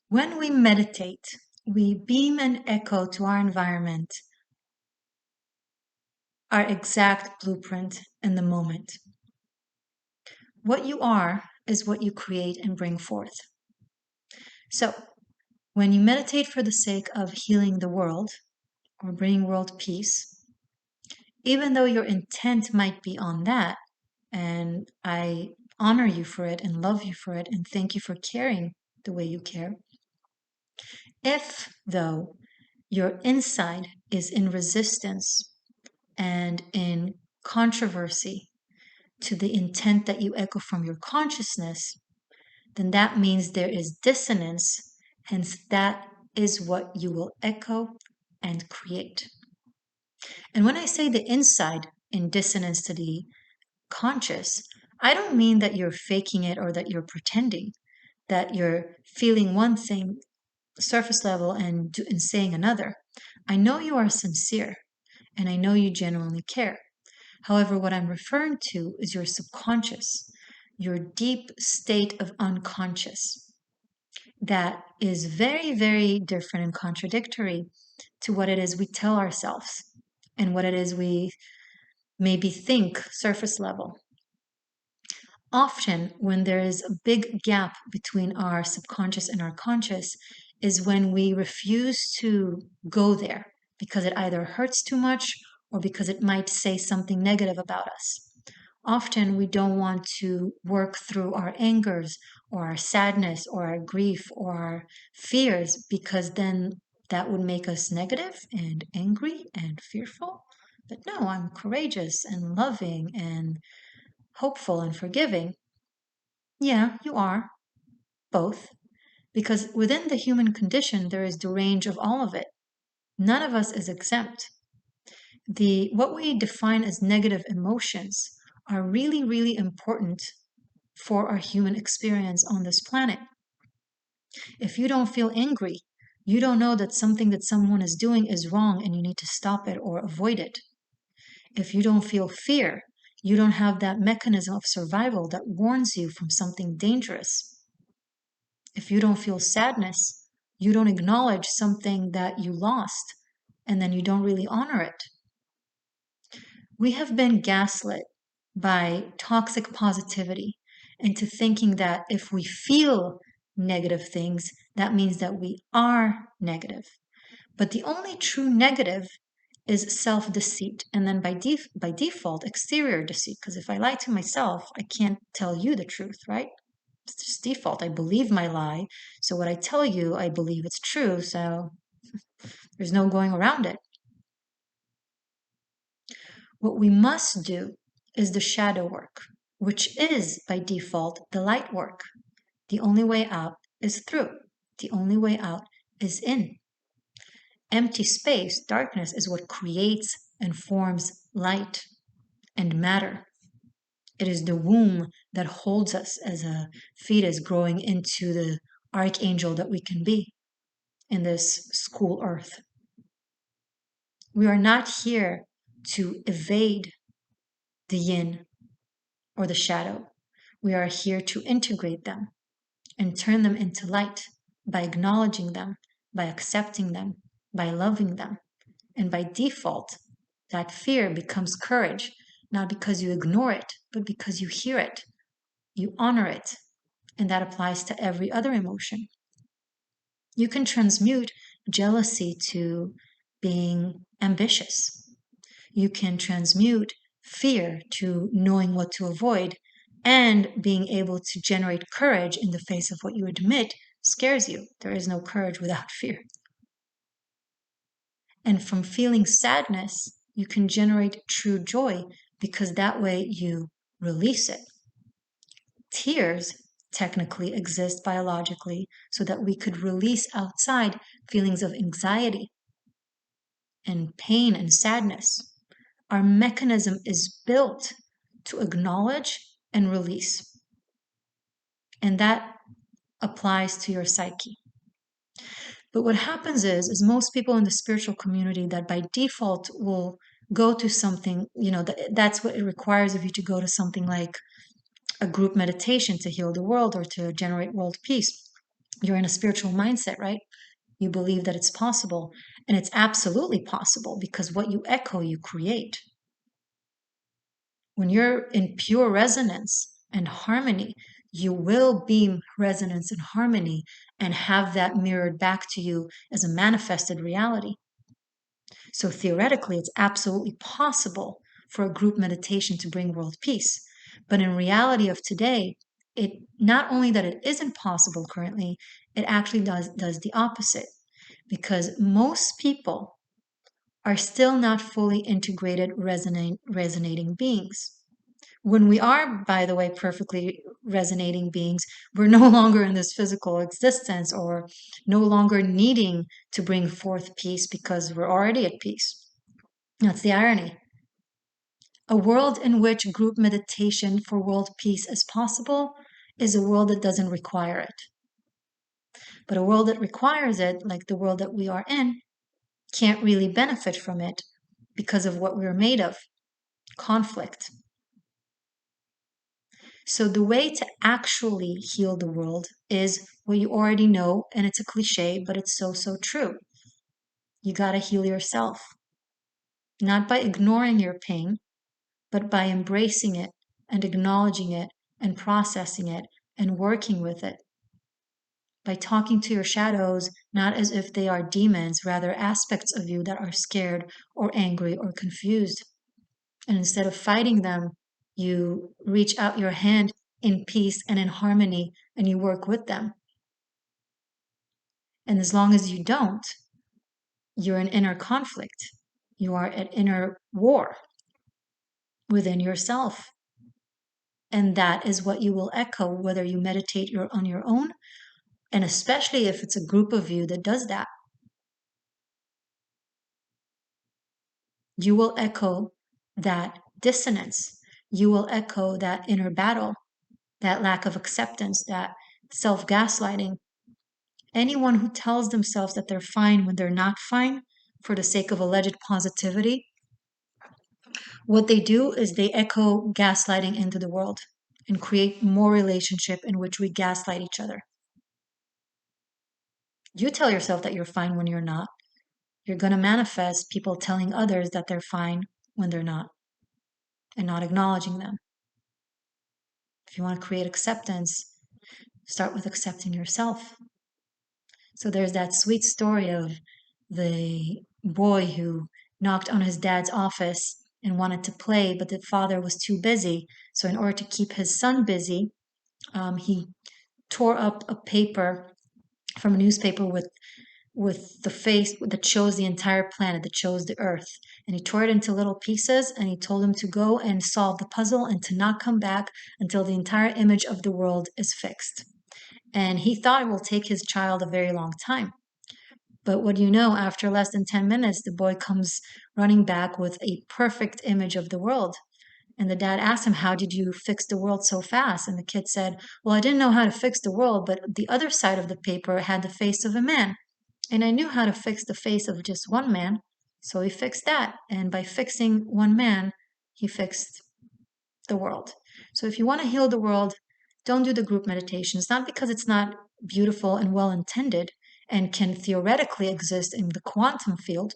When we meditate, we beam and echo to our environment our exact blueprint in the moment. What you are is what you create and bring forth. So, when you meditate for the sake of healing the world or bringing world peace, even though your intent might be on that, and I honor you for it and love you for it and thank you for caring the way you care, if though your inside is in resistance and in controversy to the intent that you echo from your consciousness, then that means there is dissonance. Hence, that is what you will echo and create. And when I say the inside in dissonance to the conscious, I don't mean that you're faking it or that you're pretending, that you're feeling one thing surface level and saying another. I know you are sincere and I know you genuinely care. However, what I'm referring to is your subconscious, your deep state of unconscious that is very, very different and contradictory to what it is we tell ourselves and what it is we maybe think surface level. Often, when there is a big gap between our subconscious and our conscious, is when we refuse to go there because it either hurts too much or because it might say something negative about us. Often, we don't want to work through our angers or our sadness or our grief or our fears because then that would make us negative and angry and fearful. But no, I'm courageous and loving and hopeful and forgiving. Yeah, you are, both. Because within the human condition, there is the range of all of it. None of us is exempt. What we define as negative emotions are really, really important for our human experience on this planet. If you don't feel angry, you don't know that something that someone is doing is wrong and you need to stop it or avoid it. If you don't feel fear, you don't have that mechanism of survival that warns you from something dangerous. If you don't feel sadness, you don't acknowledge something that you lost and then you don't really honor it. We have been gaslit by toxic positivity into thinking that if we feel negative things, that means that we are negative. But the only true negative is self deceit, and then by default, exterior deceit. Because if I lie to myself, I can't tell you the truth, right? It's just default. I believe my lie. So what I tell you, I believe it's true. So there's no going around it. What we must do is the shadow work, which is by default the light work. The only way out is through. The only way out is in. Empty space, darkness, is what creates and forms light and matter. It is the womb that holds us as a fetus growing into the archangel that we can be in this school earth. We are not here to evade the yin or the shadow. We are here to integrate them and turn them into light by acknowledging them, by accepting them, by loving them. And by default, that fear becomes courage, not because you ignore it, but because you hear it, you honor it. And that applies to every other emotion. You can transmute jealousy to being ambitious. You can transmute fear to knowing what to avoid and being able to generate courage in the face of what you admit scares you. There is no courage without fear. And from feeling sadness, you can generate true joy because that way you release it. Tears technically exist biologically so that we could release outside feelings of anxiety and pain and sadness. Our mechanism is built to acknowledge and release. And that applies to your psyche. But what happens is most people in the spiritual community that by default will go to something, that's what it requires of you to go to something like a group meditation to heal the world or to generate world peace. You're in a spiritual mindset, right? You believe that it's possible. And it's absolutely possible because what you echo, you create. When you're in pure resonance and harmony, you will beam resonance and harmony and have that mirrored back to you as a manifested reality. So theoretically, it's absolutely possible for a group meditation to bring world peace. But in reality of today, it not only that it isn't possible currently, it actually does the opposite. Because most people are still not fully integrated resonating beings. When we are, by the way, perfectly resonating beings, we're no longer in this physical existence or no longer needing to bring forth peace because we're already at peace. That's the irony. A world in which group meditation for world peace is possible is a world that doesn't require it. But a world that requires it, like the world that we are in, can't really benefit from it because of what we're made of conflict. So, the way to actually heal the world is what you already know, and it's a cliche, but it's so, so true. You got to heal yourself, not by ignoring your pain, but by embracing it and acknowledging it and processing it and working with it. By talking to your shadows, not as if they are demons, rather aspects of you that are scared or angry or confused. And instead of fighting them, you reach out your hand in peace and in harmony and you work with them. And as long as you don't, you're in inner conflict. You are at inner war within yourself. And that is what you will echo whether you meditate on your own, and especially if it's a group of you that does that. You will echo that dissonance. You will echo that inner battle, that lack of acceptance, that self gaslighting. Anyone who tells themselves that they're fine when they're not fine for the sake of alleged positivity, what they do is they echo gaslighting into the world and create more relationship in which we gaslight each other. You tell yourself that you're fine when you're not. You're going to manifest people telling others that they're fine when they're not and not acknowledging them. If you want to create acceptance, start with accepting yourself. So there's that sweet story of the boy who knocked on his dad's office and wanted to play, but the father was too busy. So, in order to keep his son busy, he tore up a paper from a newspaper with the face that shows the entire planet, that shows the Earth. And he tore it into little pieces and he told him to go and solve the puzzle and to not come back until the entire image of the world is fixed. And he thought it will take his child a very long time. But what do you know, after less than 10 minutes, the boy comes running back with a perfect image of the world. And the dad asked him, "How did you fix the world so fast?" And the kid said, "Well, I didn't know how to fix the world, but the other side of the paper had the face of a man. And I knew how to fix the face of just one man. So he fixed that. And by fixing one man, he fixed the world." So if you want to heal the world, don't do the group meditations, not because it's not beautiful and well intended and can theoretically exist in the quantum field,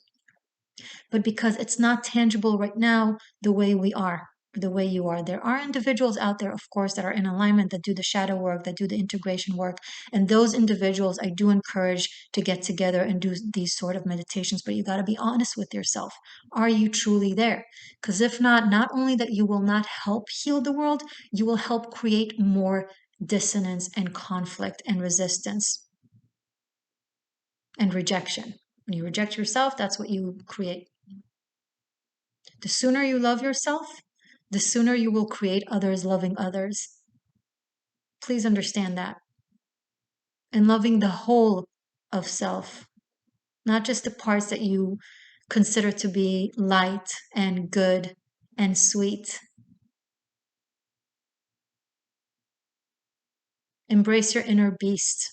but because it's not tangible right now the way we are, the way you are. There are individuals out there, of course, that are in alignment, that do the shadow work, that do the integration work. And those individuals I do encourage to get together and do these sort of meditations, but you got to be honest with yourself. Are you truly there? Because if not, not only that you will not help heal the world, you will help create more dissonance and conflict and resistance and rejection. When you reject yourself, that's what you create. The sooner you love yourself, the sooner you will create others loving others. Please understand that. And loving the whole of self, not just the parts that you consider to be light and good and sweet. Embrace your inner beast.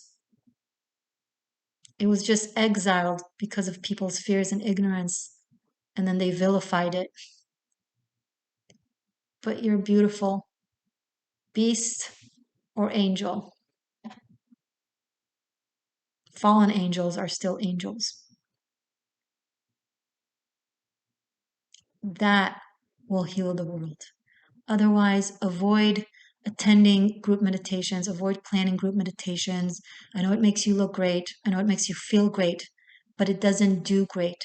It was just exiled because of people's fears and ignorance, and then they vilified it. But you're beautiful, beast or angel. fallen angels are still angels. That will heal the world. Otherwise, avoid attending group meditations, avoid planning group meditations. I know it makes you look great, I know it makes you feel great, but it doesn't do great.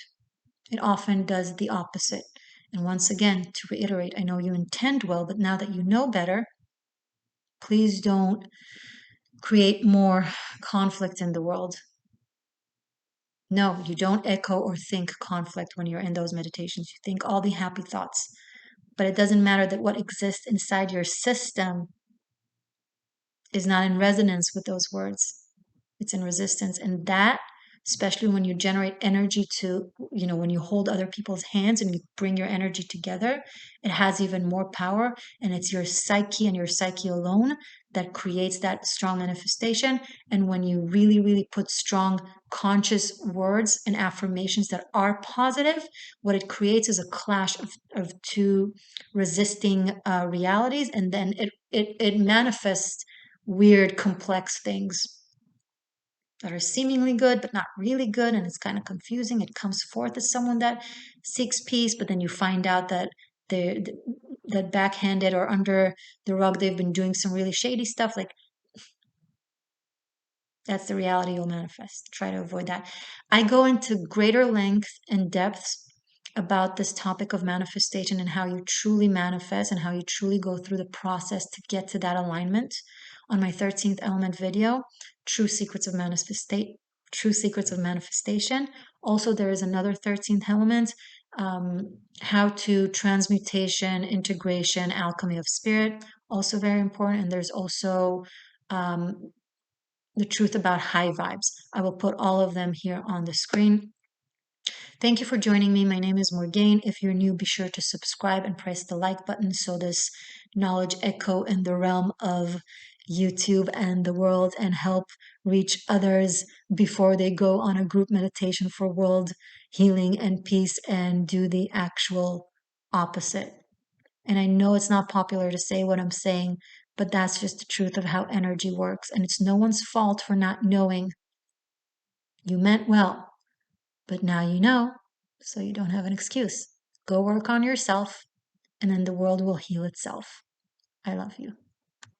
It often does the opposite. And once again, to reiterate, I know you intend well, but now that you know better, please don't create more conflict in the world. No, you don't echo or think conflict when you're in those meditations. You think all the happy thoughts. But it doesn't matter that what exists inside your system is not in resonance with those words. It's in resistance. And that, especially when you generate energy to, when you hold other people's hands and you bring your energy together, it has even more power. And it's your psyche and your psyche alone that creates that strong manifestation. And when you really, really put strong conscious words and affirmations that are positive, what it creates is a clash of two resisting realities. And then it manifests weird, complex things that are seemingly good but not really good, and it's kind of confusing. It comes forth as someone that seeks peace, but then you find out that they that backhanded or under the rug they've been doing some really shady stuff. Like, that's the reality you'll manifest. Try to avoid that. I go into greater length and depths about this topic of manifestation and how you truly manifest and how you truly go through the process to get to that alignment on my 13th element video, True Secrets of Manifestation. True Secrets of Manifestation. Also, there is another 13th element, how to transmutation, integration, alchemy of spirit. Also very important. And there's also the truth about high vibes. I will put all of them here on the screen. Thank you for joining me. My name is Morgane. If you're new, be sure to subscribe and press the like button so this knowledge echo in the realm of YouTube and the world and help reach others before they go on a group meditation for world healing and peace and do the actual opposite. And I know it's not popular to say what I'm saying, but that's just the truth of how energy works. And it's no one's fault for not knowing. You meant well, but now you know, so you don't have an excuse. Go work on yourself, and then the world will heal itself. I love you.